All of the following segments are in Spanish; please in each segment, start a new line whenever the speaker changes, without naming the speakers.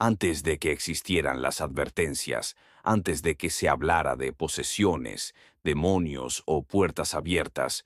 Antes de que existieran las advertencias, antes de que se hablara de posesiones, demonios o puertas abiertas,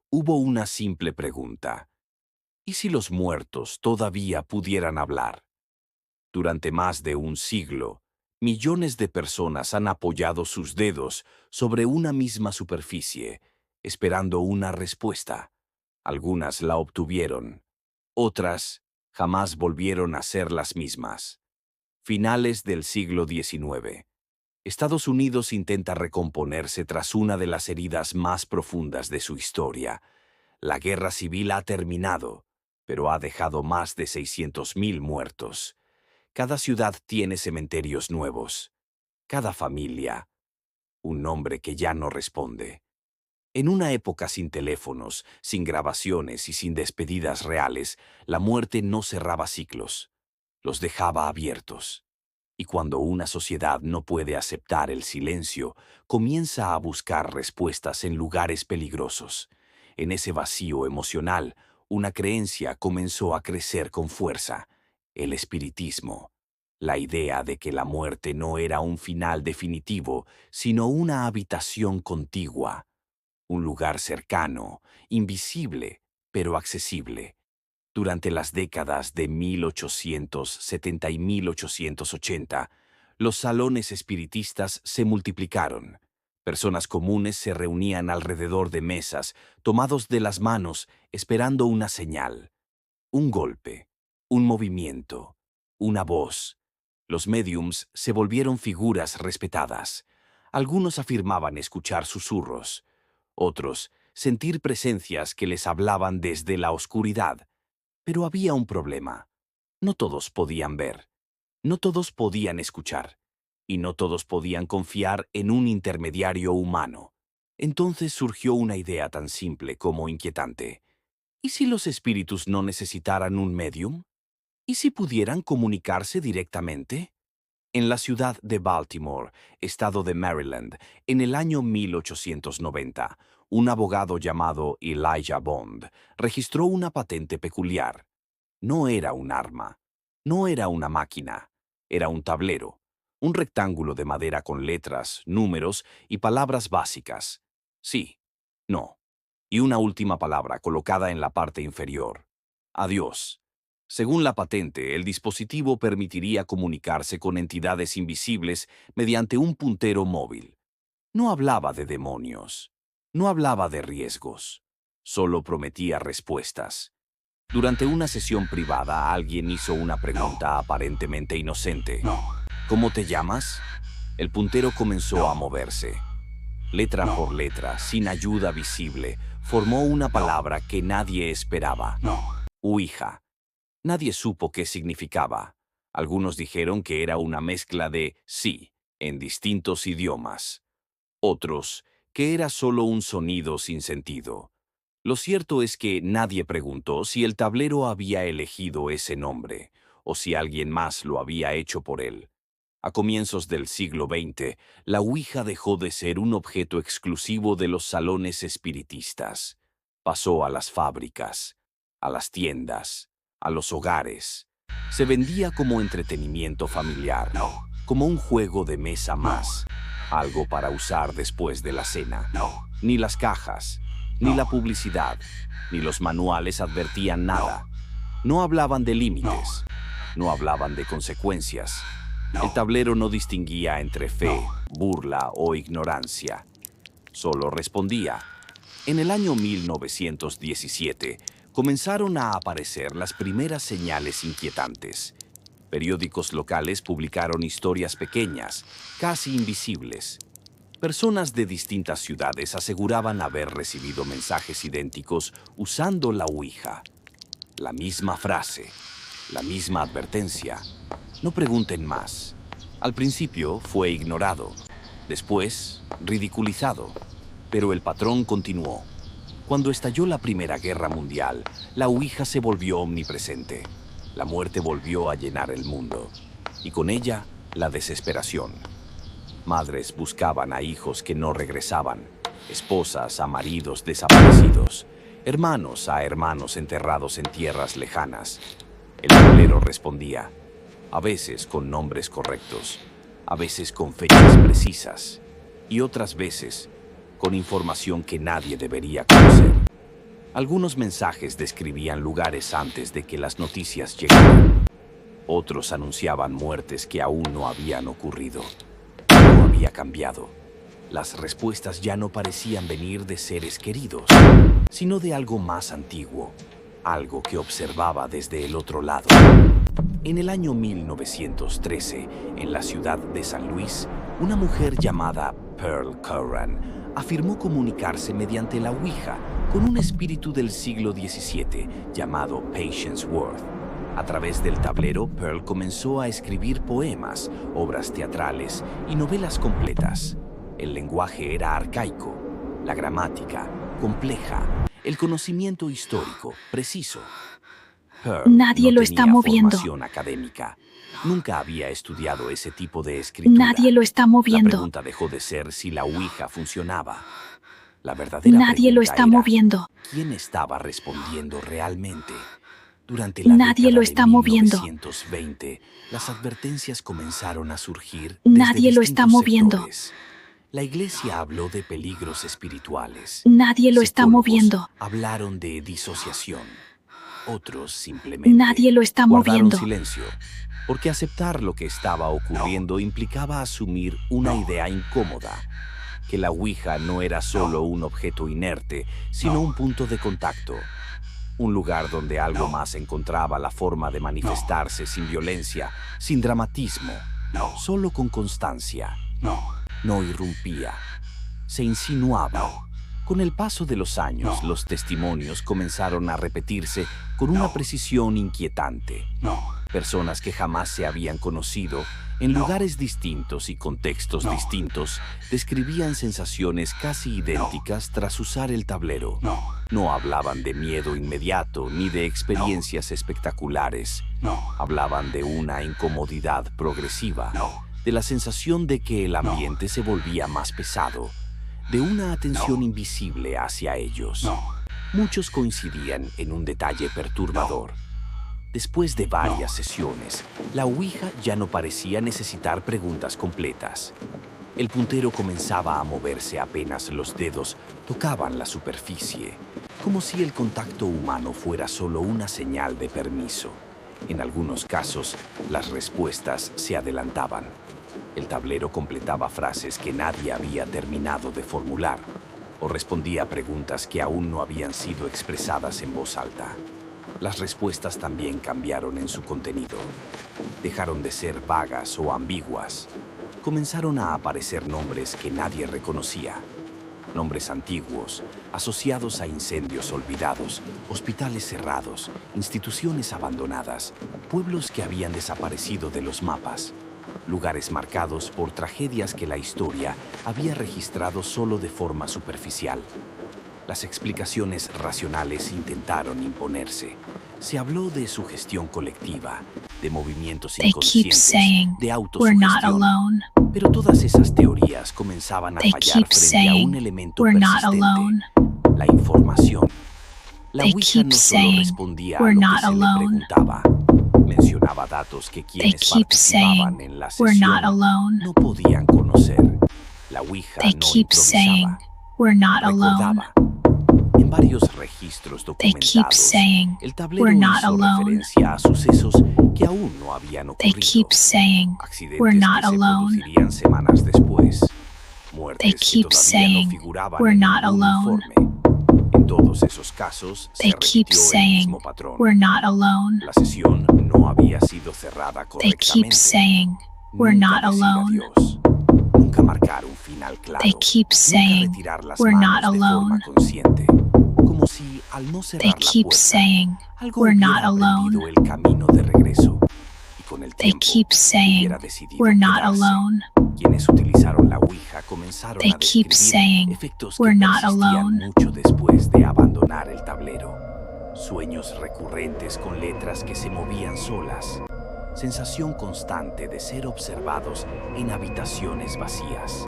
hubo una simple pregunta. ¿Y si los muertos todavía pudieran hablar? Durante más de un siglo, millones de personas han apoyado sus dedos sobre una misma superficie, esperando una respuesta. Algunas la obtuvieron, otras jamás volvieron a ser las mismas. Finales del siglo XIX. Estados Unidos intenta recomponerse tras una de las heridas más profundas de su historia. La guerra civil ha terminado, pero ha dejado más de 600.000 muertos. Cada ciudad tiene cementerios nuevos. Cada familia, un nombre que ya no responde. En una época sin teléfonos, sin grabaciones y sin despedidas reales, la muerte no cerraba ciclos, los dejaba abiertos. Y cuando una sociedad no puede aceptar el silencio, comienza a buscar respuestas en lugares peligrosos. En ese vacío emocional, una creencia comenzó a crecer con fuerza: el espiritismo. La idea de que la muerte no era un final definitivo, sino una habitación contigua, un lugar cercano, invisible, pero accesible. Durante las décadas de 1870 y 1880, los salones espiritistas se multiplicaron. Personas comunes se reunían alrededor de mesas, tomados de las manos, esperando una señal, un golpe, un movimiento, una voz. Los médiums se volvieron figuras respetadas. Algunos afirmaban escuchar susurros, otros sentir presencias que les hablaban desde la oscuridad. Pero había un problema. No todos podían ver, no todos podían escuchar, y no todos podían confiar en un intermediario humano. Entonces surgió una idea tan simple como inquietante. ¿Y si los espíritus no necesitaran un medium? ¿Y si pudieran comunicarse directamente? En la ciudad de Baltimore, estado de Maryland, en el año 1890, un abogado llamado Elijah Bond registró una patente peculiar. No era un arma, no era una máquina, era un tablero, un rectángulo de madera con letras, números y palabras básicas. Sí, no, y una última palabra colocada en la parte inferior: adiós. Según la patente, el dispositivo permitiría comunicarse con entidades invisibles mediante un puntero móvil. No hablaba de demonios, no hablaba de riesgos, solo prometía respuestas. Durante una sesión privada, alguien hizo una pregunta aparentemente inocente. ¿Cómo te llamas? El puntero comenzó a moverse. Letra por letra, sin ayuda visible, formó una palabra que nadie esperaba: Ouija. Nadie supo qué significaba. Algunos dijeron que era una mezcla de sí en distintos idiomas. Otros, que era solo un sonido sin sentido. Lo cierto es que nadie preguntó si el tablero había elegido ese nombre, o si alguien más lo había hecho por él. A comienzos del siglo XX, la Ouija dejó de ser un objeto exclusivo de los salones espiritistas. Pasó a las fábricas, a las tiendas, a los hogares. Se vendía como entretenimiento familiar, como un juego de mesa más, algo para usar después de la cena. Ni las cajas, ni la publicidad, ni los manuales advertían nada. No hablaban de límites, no hablaban de consecuencias. El tablero no distinguía entre fe, burla o ignorancia. Solo respondía. En el año 1917, comenzaron a aparecer las primeras señales inquietantes. Periódicos locales publicaron historias pequeñas, casi invisibles. Personas de distintas ciudades aseguraban haber recibido mensajes idénticos usando la Ouija. La misma frase, la misma advertencia: no pregunten más. Al principio fue ignorado, después ridiculizado, pero el patrón continuó. Cuando estalló la Primera Guerra Mundial, la Ouija se volvió omnipresente. La muerte volvió a llenar el mundo, y con ella la desesperación. Madres buscaban a hijos que no regresaban, esposas a maridos desaparecidos, hermanos a hermanos enterrados en tierras lejanas. El tablero respondía: a veces con nombres correctos, a veces con fechas precisas y otras veces con información que nadie debería conocer. Algunos mensajes describían lugares antes de que las noticias llegaran. Otros anunciaban muertes que aún no habían ocurrido. Todo había cambiado. Las respuestas ya no parecían venir de seres queridos, sino de algo más antiguo, algo que observaba desde el otro lado. En el año 1913, en la ciudad de San Luis, una mujer llamada Pearl Curran afirmó comunicarse mediante la Ouija con un espíritu del siglo XVII llamado Patience Worth. A través del tablero, Pearl comenzó a escribir poemas, obras teatrales y novelas completas. El lenguaje era arcaico, la gramática compleja, el conocimiento histórico preciso. Pearl
Nadie
no
lo
tenía
está moviendo.
formación académica. Nunca había estudiado ese tipo de escritura.
Nadie lo está
La
moviendo.
pregunta dejó de ser si la Ouija funcionaba. La verdadera
Nadie lo
pregunta
está
era,
moviendo.
¿quién estaba respondiendo realmente? Durante la
Nadie lo
década
está
de
moviendo.
1920, las advertencias comenzaron a surgir
Nadie
desde
lo está
distintos
moviendo.
sectores. La iglesia habló de peligros espirituales.
Nadie lo está
Psicólogos
moviendo.
hablaron de disociación. Otros simplemente
Nadie lo está
guardaron
moviendo.
silencio, porque aceptar lo que estaba ocurriendo implicaba asumir una idea incómoda, que la Ouija no era solo un objeto inerte, sino un punto de contacto, un lugar donde algo más encontraba la forma de manifestarse sin violencia, sin dramatismo, solo con constancia. No irrumpía, se insinuaba. Con el paso de los años, los testimonios comenzaron a repetirse con una precisión inquietante. Personas que jamás se habían conocido, en lugares distintos y contextos distintos, describían sensaciones casi idénticas tras usar el tablero. No hablaban de miedo inmediato ni de experiencias espectaculares. Hablaban de una incomodidad progresiva, de la sensación de que el ambiente se volvía más pesado, de una atención invisible hacia ellos. Muchos coincidían en un detalle perturbador. Después de varias sesiones, la Ouija ya no parecía necesitar preguntas completas. El puntero comenzaba a moverse apenas los dedos tocaban la superficie, como si el contacto humano fuera solo una señal de permiso. En algunos casos, las respuestas se adelantaban. El tablero completaba frases que nadie había terminado de formular, o respondía a preguntas que aún no habían sido expresadas en voz alta. Las respuestas también cambiaron en su contenido. Dejaron de ser vagas o ambiguas. Comenzaron a aparecer nombres que nadie reconocía. Nombres antiguos, asociados a incendios olvidados, hospitales cerrados, instituciones abandonadas, pueblos que habían desaparecido de los mapas, lugares marcados por tragedias que la historia había registrado solo de forma superficial. Las explicaciones racionales intentaron imponerse. Se habló de sugestión colectiva, de movimientos
They keep
inconscientes,
saying
de
we're not
autosugestión.
alone.
Pero todas esas teorías comenzaban a
They
fallar
keep
frente a un
saying
elemento
we're not
persistente,
alone.
la información. La
They
Ouija
keep
no solo
saying
respondía a
we're
lo que
not
se le
alone.
preguntaba, mencionaba datos que
They
quienes
keep
participaban
saying
en la
we're not
sesión
alone.
no podían conocer. La Ouija
They
no
keep saying
improvisaba,
we're not alone.
recordaba. En varios registros
They keep
documentados,
saying
el tablero
we're not
hizo
alone.
referencia a sucesos que aún no habían
They
ocurrido.
keep saying
Accidentes
we're not
que se
alone.
producirían semanas después.
They
Muertes que
keep
todavía no
saying
figuraban
we're
en
not
ningún
alone.
informe. En todos esos casos
They
se
keep
repitió el
saying
mismo patrón.
we're not alone.
La sesión no había sido cerrada
They keep
correctamente.
saying we're
Nunca
not
decir
alone.
adiós. Nunca marcar un final claro.
They keep
Nunca
saying
retirar las
we're
manos
not
de forma
alone.
consciente. Como si al no
They
cerrar la
keep
puerta,
saying
algo
we're
hubiera
not alone.
aprendido el camino de regreso. Y con el
They
tiempo
keep saying
hubiera decidido
we're not
quedarse.
alone.
Quienes utilizaron la Ouija comenzaron
They
a
keep
describir
saying
efectos que
we're not
persistían
alone.
mucho después de abandonar el tablero. Sueños recurrentes con letras que se movían solas. Sensación constante de ser observados en habitaciones vacías.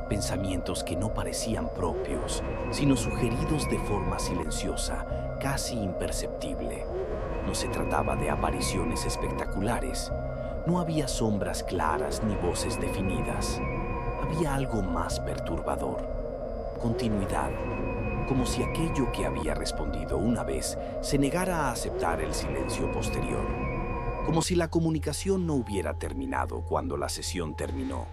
Pensamientos que no parecían propios, sino sugeridos de forma silenciosa, casi imperceptible. No se trataba de apariciones espectaculares, No había sombras claras ni voces definidas. Había algo más perturbador. Continuidad, como si aquello que había respondido una vez se negara a aceptar el silencio posterior. Como si la comunicación no hubiera terminado cuando la sesión terminó.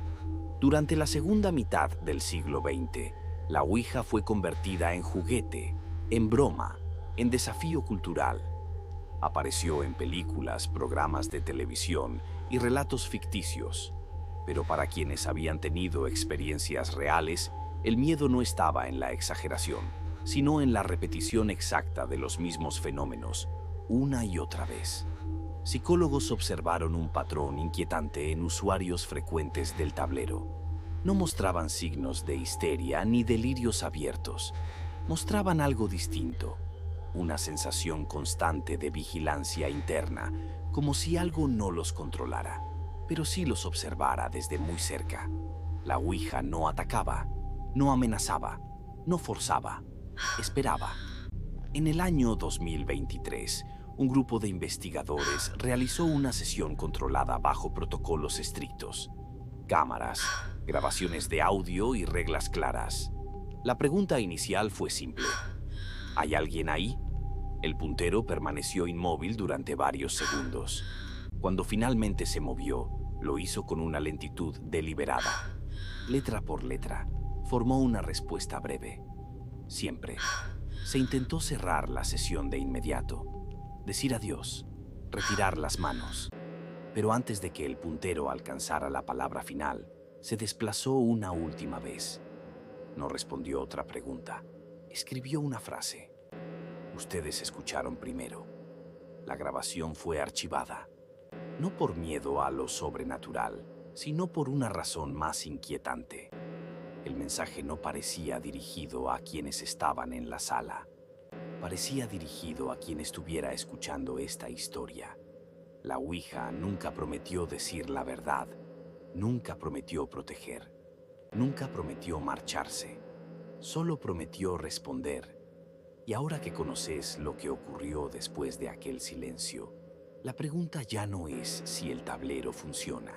Durante la segunda mitad del siglo XX, la Ouija fue convertida en juguete, en broma, en desafío cultural. Apareció en películas, programas de televisión y relatos ficticios. Pero para quienes habían tenido experiencias reales, el miedo no estaba en la exageración, sino en la repetición exacta de los mismos fenómenos, una y otra vez. Psicólogos observaron un patrón inquietante en usuarios frecuentes del tablero. No mostraban signos de histeria ni delirios abiertos. Mostraban algo distinto, una sensación constante de vigilancia interna, como si algo no los controlara, pero sí los observara desde muy cerca. La Ouija no atacaba, no amenazaba, no forzaba, esperaba. En el año 2023, un grupo de investigadores realizó una sesión controlada bajo protocolos estrictos. Cámaras, grabaciones de audio y reglas claras. La pregunta inicial fue simple. ¿Hay alguien ahí? El puntero permaneció inmóvil durante varios segundos. Cuando finalmente se movió, lo hizo con una lentitud deliberada. Letra por letra, formó una respuesta breve. Siempre. Se intentó cerrar la sesión de inmediato, decir adiós, retirar las manos. Pero antes de que el puntero alcanzara la palabra final, se desplazó una última vez. No respondió otra pregunta. Escribió una frase. Ustedes escucharon primero. La grabación fue archivada, no por miedo a lo sobrenatural, sino por una razón más inquietante. El mensaje no parecía dirigido a quienes estaban en la sala. Parecía dirigido a quien estuviera escuchando esta historia. La Ouija nunca prometió decir la verdad, nunca prometió proteger, nunca prometió marcharse, solo prometió responder. Y ahora que conoces lo que ocurrió después de aquel silencio, la pregunta ya no es si el tablero funciona.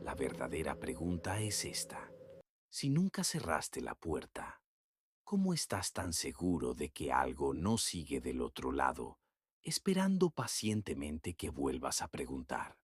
La verdadera pregunta es esta. Si nunca cerraste la puerta, ¿cómo estás tan seguro de que algo no sigue del otro lado, esperando pacientemente que vuelvas a preguntar?